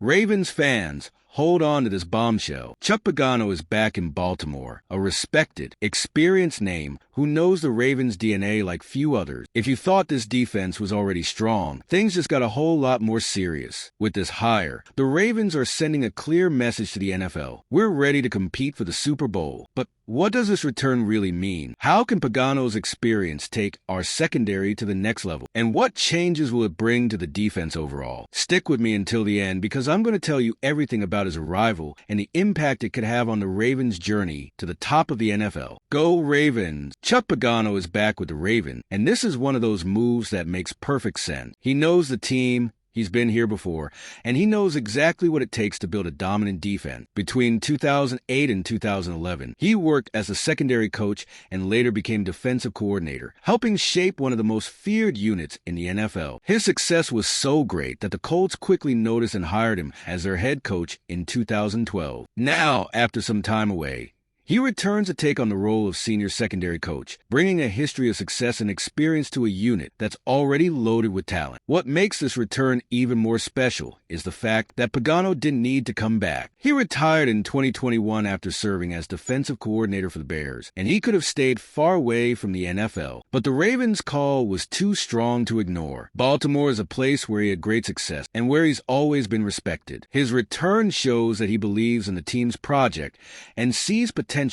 Ravens fans, hold on to this bombshell. Chuck Pagano is back in Baltimore, a respected, experienced name who knows the Ravens' DNA like few others. If you thought this defense was already strong, things just got a whole lot more serious. With this hire, the Ravens are sending a clear message to the NFL. We're ready to compete for the Super Bowl. But what does this return really mean? How can Pagano's experience take our secondary to the next level? And what changes will it bring to the defense overall? Stick with me until the end because I'm going to tell you everything about his arrival and the impact it could have on the Ravens' journey to the top of the NFL. Go Ravens! Chuck Pagano is back with the Ravens, and this is one of those moves that makes perfect sense. He knows the team. He's been here before, and he knows exactly what it takes to build a dominant defense. Between 2008 and 2011, he worked as a secondary coach and later became defensive coordinator, helping shape one of the most feared units in the NFL. His success was so great that the Colts quickly noticed and hired him as their head coach in 2012. Now, after some time away, he returns to take on the role of senior secondary coach, bringing a history of success and experience to a unit that's already loaded with talent. What makes this return even more special is the fact that Pagano didn't need to come back. He retired in 2021 after serving as defensive coordinator for the Bears, and he could have stayed far away from the NFL. But the Ravens' call was too strong to ignore. Baltimore is a place where he had great success and where he's always been respected. His return shows that he believes in the team's project and sees potential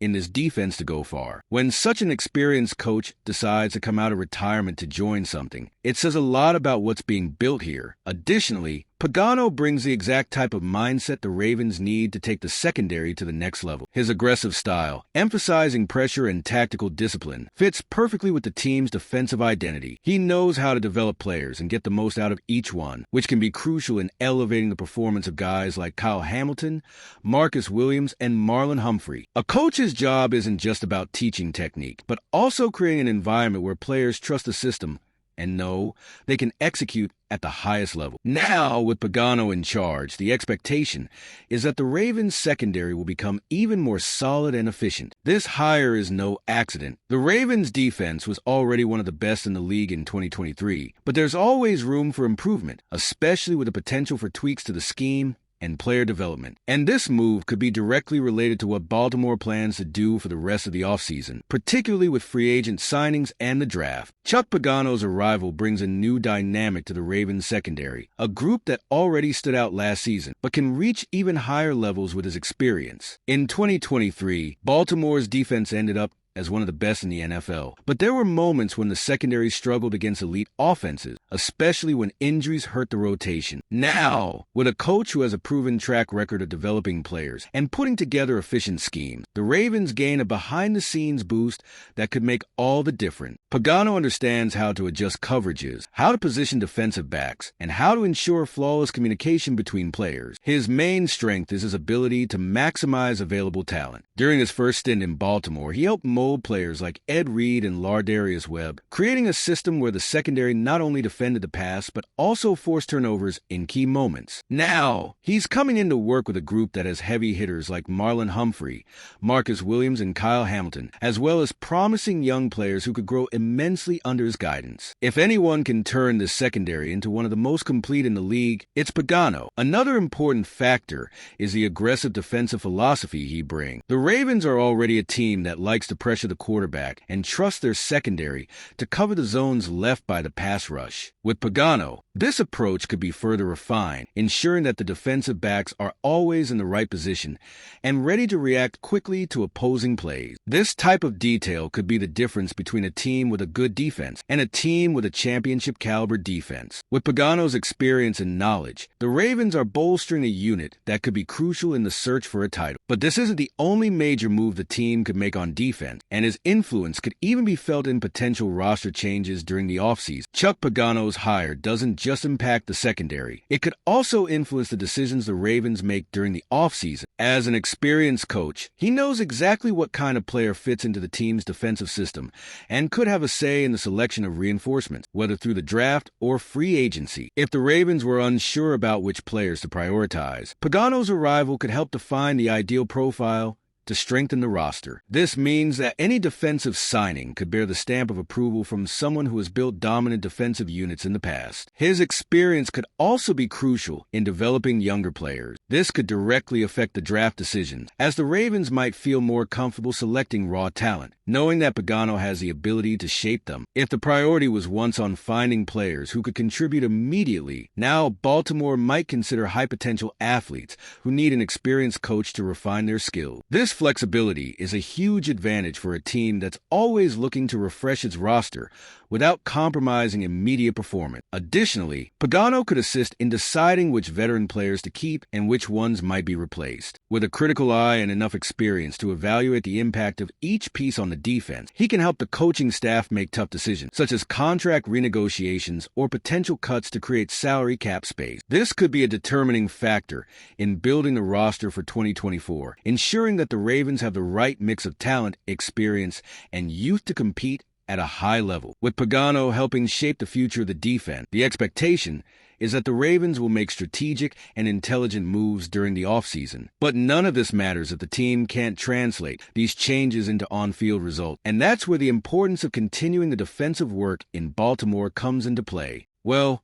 in this defense to go far. When such an experienced coach decides to come out of retirement to join something, it says a lot about what's being built here. Additionally, Pagano brings the exact type of mindset the Ravens need to take the secondary to the next level. His aggressive style, emphasizing pressure and tactical discipline, fits perfectly with the team's defensive identity. He knows how to develop players and get the most out of each one, which can be crucial in elevating the performance of guys like Kyle Hamilton, Marcus Williams, and Marlon Humphrey. A coach's job isn't just about teaching technique, but also creating an environment where players trust the system and know they can execute at the highest level. Now, with Pagano in charge, the expectation is that the Ravens' secondary will become even more solid and efficient. This hire is no accident. The Ravens' defense was already one of the best in the league in 2023, but there's always room for improvement, especially with the potential for tweaks to the scheme and player development. And this move could be directly related to what Baltimore plans to do for the rest of the offseason, particularly with free agent signings and the draft. Chuck Pagano's arrival brings a new dynamic to the Ravens secondary, a group that already stood out last season, but can reach even higher levels with his experience. In 2023, Baltimore's defense ended up as one of the best in the NFL. But there were moments when the secondary struggled against elite offenses, especially when injuries hurt the rotation. Now, with a coach who has a proven track record of developing players and putting together efficient schemes, the Ravens gain a behind-the-scenes boost that could make all the difference. Pagano understands how to adjust coverages, how to position defensive backs, and how to ensure flawless communication between players. His main strength is his ability to maximize available talent. During his first stint in Baltimore, he helped mold players like Ed Reed and Lardarius Webb, creating a system where the secondary not only defended the pass, but also forced turnovers in key moments. Now, he's coming in to work with a group that has heavy hitters like Marlon Humphrey, Marcus Williams, and Kyle Hamilton, as well as promising young players who could grow immensely under his guidance. If anyone can turn this secondary into one of the most complete in the league, it's Pagano. Another important factor is the aggressive defensive philosophy he brings. The Ravens are already a team that likes to pressure the quarterback and trust their secondary to cover the zones left by the pass rush. With Pagano, this approach could be further refined, ensuring that the defensive backs are always in the right position and ready to react quickly to opposing plays. This type of detail could be the difference between a team with a good defense and a team with a championship caliber defense. With Pagano's experience and knowledge, the Ravens are bolstering a unit that could be crucial in the search for a title. But this isn't the only major move the team could make on defense, and his influence could even be felt in potential roster changes during the offseason. Chuck Pagano's hire doesn't just impact the secondary. It could also influence the decisions the Ravens make during the offseason. As an experienced coach, he knows exactly what kind of player fits into the team's defensive system and could have a say in the selection of reinforcements, whether through the draft or free agency. If the Ravens were unsure about which players to prioritize, Pagano's arrival could help define the ideal profile to strengthen the roster. This means that any defensive signing could bear the stamp of approval from someone who has built dominant defensive units in the past. His experience could also be crucial in developing younger players. This could directly affect the draft decisions, as the Ravens might feel more comfortable selecting raw talent, knowing that Pagano has the ability to shape them. If the priority was once on finding players who could contribute immediately, now Baltimore might consider high-potential athletes who need an experienced coach to refine their skills. This flexibility is a huge advantage for a team that's always looking to refresh its roster without compromising immediate performance. Additionally, Pagano could assist in deciding which veteran players to keep and which ones might be replaced. With a critical eye and enough experience to evaluate the impact of each piece on the defense, he can help the coaching staff make tough decisions, such as contract renegotiations or potential cuts to create salary cap space. This could be a determining factor in building the roster for 2024, ensuring that the Ravens have the right mix of talent, experience, and youth to compete at a high level. With Pagano helping shape the future of the defense, the expectation is that the Ravens will make strategic and intelligent moves during the offseason. But none of this matters if the team can't translate these changes into on-field results. And that's where the importance of continuing the defensive work in Baltimore comes into play. Well,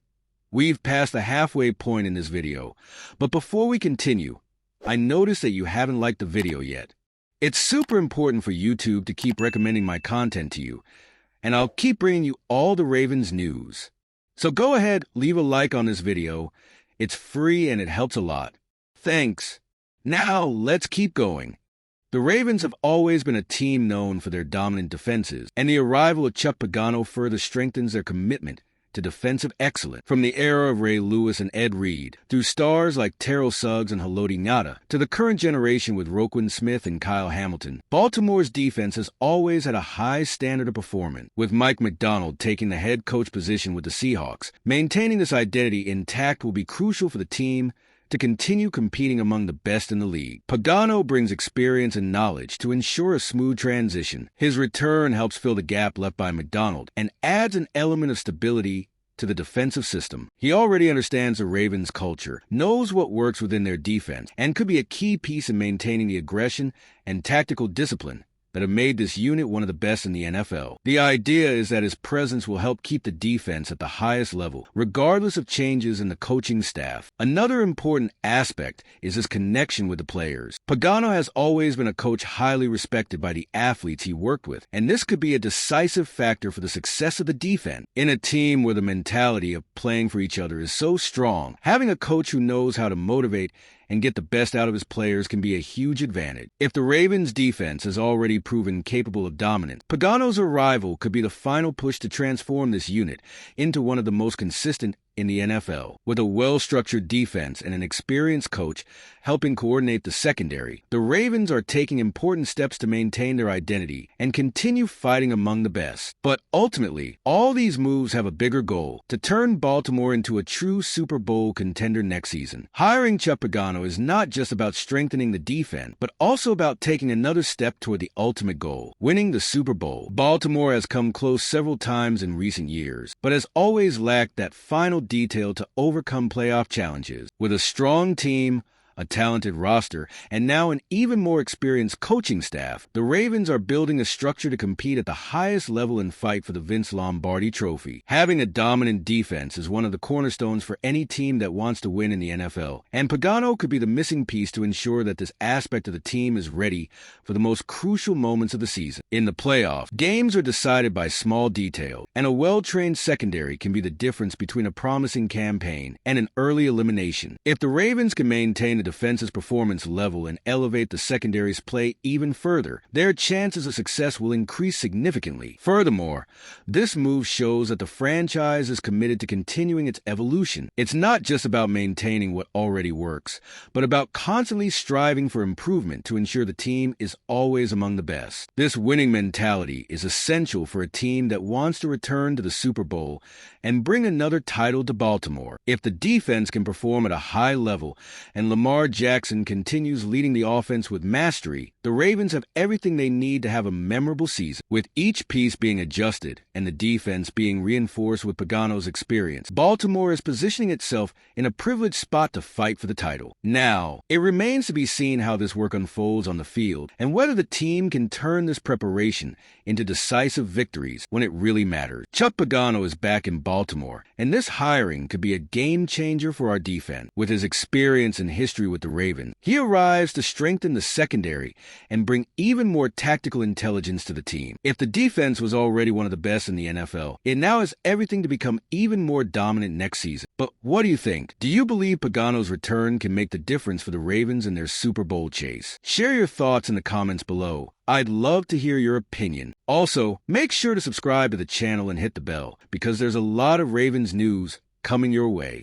we've passed the halfway point in this video, but before we continue, I noticed that you haven't liked the video yet. It's super important for YouTube to keep recommending my content to you, and I'll keep bringing you all the Ravens news. So go ahead, leave a like on this video. It's free and it helps a lot. Thanks. Now, let's keep going. The Ravens have always been a team known for their dominant defenses, and the arrival of Chuck Pagano further strengthens their commitment to defensive excellence. From the era of Ray Lewis and Ed Reed, through stars like Terrell Suggs and Haloti Ngata, to the current generation with Roquan Smith and Kyle Hamilton, Baltimore's defense has always had a high standard of performance. With Mike Macdonald taking the head coach position with the Seahawks, maintaining this identity intact will be crucial for the team to continue competing among the best in the league. Pagano brings experience and knowledge to ensure a smooth transition. His return helps fill the gap left by Macdonald and adds an element of stability to the defensive system. He already understands the Ravens' culture, knows what works within their defense, and could be a key piece in maintaining the aggression and tactical discipline that have made this unit one of the best in the NFL. The idea is that his presence will help keep the defense at the highest level, regardless of changes in the coaching staff. Another important aspect is his connection with the players. Pagano has always been a coach highly respected by the athletes he worked with, and this could be a decisive factor for the success of the defense. In a team where the mentality of playing for each other is so strong, having a coach who knows how to motivate and get the best out of his players can be a huge advantage. If the Ravens' defense has already proven capable of dominance, Pagano's arrival could be the final push to transform this unit into one of the most consistent in the NFL. With a well-structured defense and an experienced coach helping coordinate the secondary, the Ravens are taking important steps to maintain their identity and continue fighting among the best. But ultimately, all these moves have a bigger goal: to turn Baltimore into a true Super Bowl contender next season. Hiring Chuck Pagano is not just about strengthening the defense, but also about taking another step toward the ultimate goal: winning the Super Bowl. Baltimore has come close several times in recent years, but has always lacked that final detail to overcome playoff challenges. With a strong team, a talented roster, and now an even more experienced coaching staff, the Ravens are building a structure to compete at the highest level and fight for the Vince Lombardi Trophy. Having a dominant defense is one of the cornerstones for any team that wants to win in the NFL, and Pagano could be the missing piece to ensure that this aspect of the team is ready for the most crucial moments of the season. In the playoffs, games are decided by small details, and a well-trained secondary can be the difference between a promising campaign and an early elimination. If the Ravens can maintain the defense's performance level and elevate the secondary's play even further, their chances of success will increase significantly. Furthermore, this move shows that the franchise is committed to continuing its evolution. It's not just about maintaining what already works, but about constantly striving for improvement to ensure the team is always among the best. This winning mentality is essential for a team that wants to return to the Super Bowl and bring another title to Baltimore. If the defense can perform at a high level and Lamar Jackson continues leading the offense with mastery, The Ravens have everything they need to have a memorable season, with each piece being adjusted and the defense being reinforced with Pagano's experience. Baltimore is positioning itself in a privileged spot to fight for the title. Now, it remains to be seen how this work unfolds on the field and whether the team can turn this preparation into decisive victories when it really matters. Chuck Pagano is back in Baltimore, and this hiring could be a game changer for our defense. With his experience and history with the Ravens, he arrives to strengthen the secondary and bring even more tactical intelligence to the team. If the defense was already one of the best in the NFL, it now has everything to become even more dominant next season. But what do you think? Do you believe Pagano's return can make the difference for the Ravens in their Super Bowl chase? Share your thoughts in the comments below. I'd love to hear your opinion. Also, make sure to subscribe to the channel and hit the bell, because there's a lot of Ravens news coming your way.